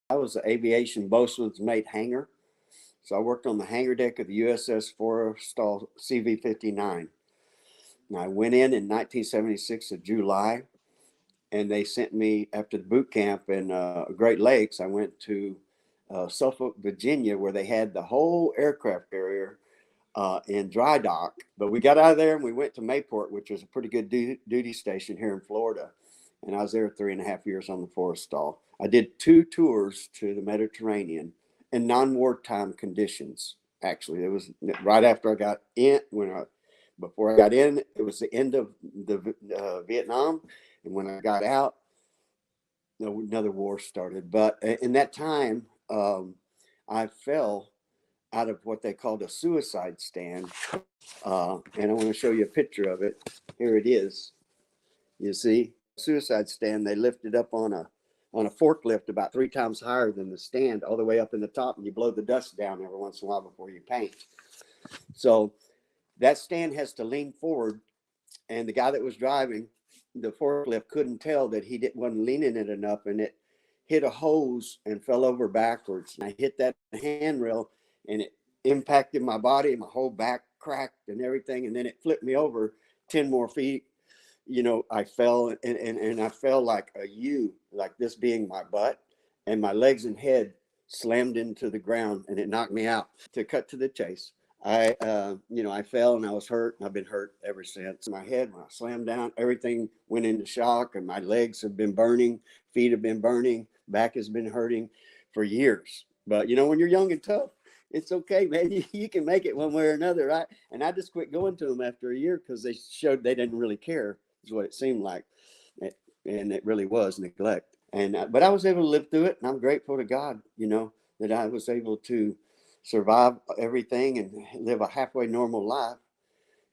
I was an aviation bosun's mate hangar. So I worked on the hangar deck of the USS Forrestal CV-59. And I went in 1976 of July, and they sent me after the boot camp in Great Lakes. I went to Suffolk, Virginia, where they had the whole aircraft carrier in dry dock. But we got out of there and we went to Mayport, which was a pretty good duty station here in Florida. And I was there 3.5 years on the Forrestal. I did 2 tours to the Mediterranean in non-wartime conditions. Actually, it was right after I got in. Before I got in, it was the end of the Vietnam, and when I got out, another war started. But in that time, I fell out of what they called a suicide stand, and I want to show you a picture of it. Here it is. You see, suicide stand. They lifted up on a forklift about 3 times higher than the stand, all the way up in the top, and you blow the dust down every once in a while before you paint. So that stand has to lean forward, and the guy that was driving the forklift couldn't tell that wasn't leaning it enough, and it hit a hose and fell over backwards. And I hit that handrail, and it impacted my body, my whole back cracked and everything, and then it flipped me over 10 more feet. I fell, and I fell like a U, like this being my butt, and my legs and head slammed into the ground, and it knocked me out. To cut to the chase, I fell and I was hurt, and I've been hurt ever since. My head, when I slammed down, everything went into shock, and my legs have been burning, feet have been burning, back has been hurting for years. But when you're young and tough, it's okay, man. You can make it one way or another, right? And I just quit going to them after a year because they showed they didn't really care, is what it seemed like. And it really was neglect. But I was able to live through it, and I'm grateful to God, that I was able to survive everything and live a halfway normal life,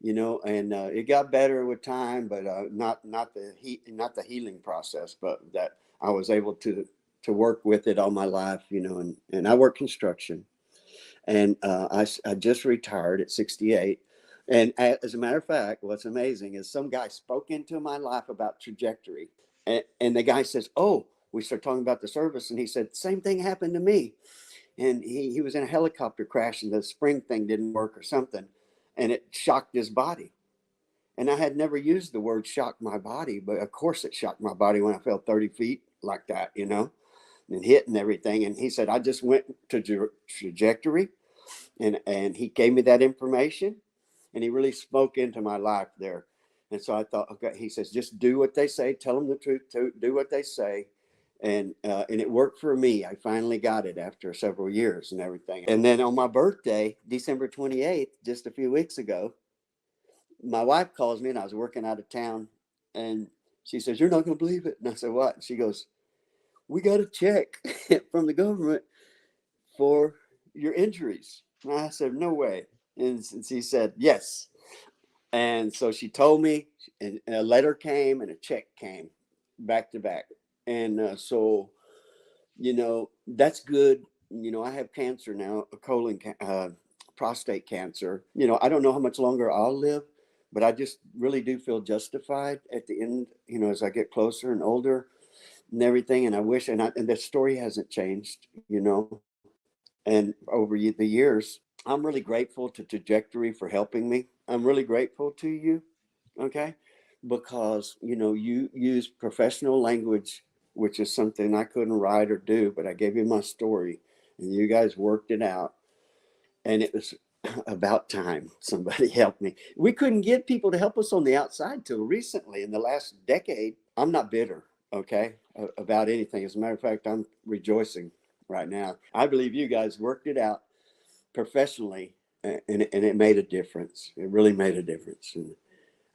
and it got better with time, but not the healing process, but that I was able to work with it all my life, and I work construction, and I just retired at 68. And as a matter of fact, what's amazing is some guy spoke into my life about trajectory, and the guy says, "Oh," we start talking about the service, and he said, "Same thing happened to me." And he was in a helicopter crash, and the spring thing didn't work or something, and it shocked his body. And I had never used the word shock my body, but of course it shocked my body when I fell 30 feet like that, and hit and everything. And he said, I just went to trajectory, and he gave me that information, and he really spoke into my life there. And so I thought, okay, he says, just do what they say, tell them the truth, do what they say. And it worked for me. I finally got it after several years and everything. And then on my birthday, December 28th, just a few weeks ago, my wife calls me, and I was working out of town, and she says, "You're not going to believe it." And I said, "What?" And she goes, "We got a check from the government for your injuries." And I said, "No way." And she said, "Yes." And so she told me, and a letter came and a check came back to back. And so, that's good. I have cancer now, a prostate cancer. I don't know how much longer I'll live, but I just really do feel justified at the end, as I get closer and older and everything. And I wish, and the story hasn't changed, and over the years, I'm really grateful to Trajectory for helping me. I'm really grateful to you, okay? Because, you use professional language, which is something I couldn't write or do, but I gave you my story, and you guys worked it out. And it was about time somebody helped me. We couldn't get people to help us on the outside till recently in the last decade. I'm not bitter, okay, about anything. As a matter of fact, I'm rejoicing right now. I believe you guys worked it out professionally, and it made a difference. It really made a difference. And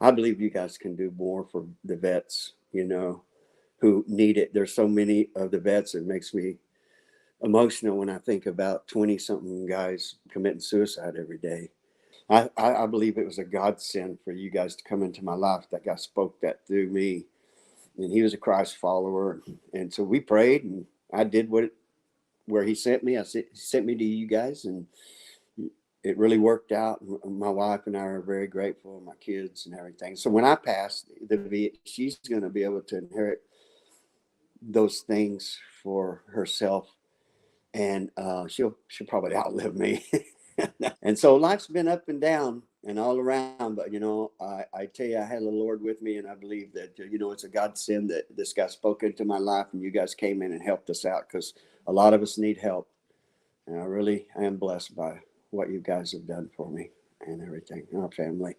I believe you guys can do more for the vets, who need it. There's so many of the vets, it makes me emotional when I think about 20 something guys committing suicide every day. I believe it was a godsend for you guys to come into my life. That guy spoke that through me, and he was a Christ follower. And so we prayed, and I did where he sent me. He sent me to you guys, and it really worked out. My wife and I are very grateful, my kids and everything. So when I pass, she's going to be able to inherit those things for herself and she'll probably outlive me. And so life's been up and down and all around, but I tell you, I had the Lord with me, and I believe that it's a godsend that this guy spoke into my life, and you guys came in and helped us out, because a lot of us need help, and I am blessed by what you guys have done for me and everything, our family.